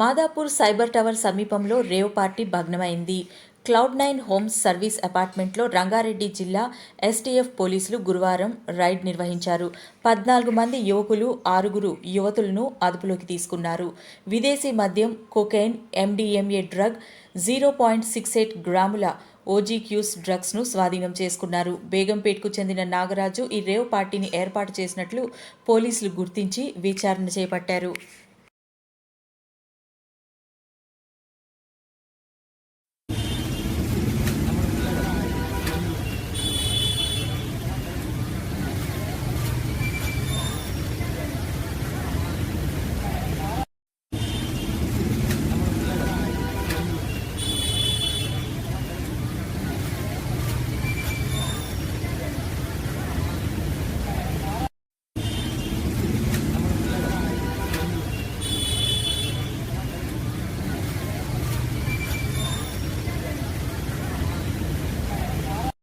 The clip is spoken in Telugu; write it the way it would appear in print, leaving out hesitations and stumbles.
మాదాపూర్ సైబర్ టవర్ సమీపంలో రేవ్ పార్టీ భగ్నమైంది. క్లౌడ్9 హోమ్స్ సర్వీస్ అపార్ట్మెంట్లో రంగారెడ్డి జిల్లా ఎస్టీఎఫ్ పోలీసులు గురువారం రైడ్ నిర్వహించారు. 14 మంది యువకులు, 6 యువతులను అదుపులోకి తీసుకున్నారు. విదేశీ మద్యం, కొకైన్, ఎండీఎంఏ డ్రగ్, 0.68 గ్రాముల ఓజీక్యూస్ డ్రగ్స్ను స్వాధీనం చేసుకున్నారు. బేగంపేట్కు చెందిన నాగరాజు ఈ రేవ్ పార్టీని ఏర్పాటు చేసినట్లు పోలీసులు గుర్తించి విచారణ చేపట్టారు.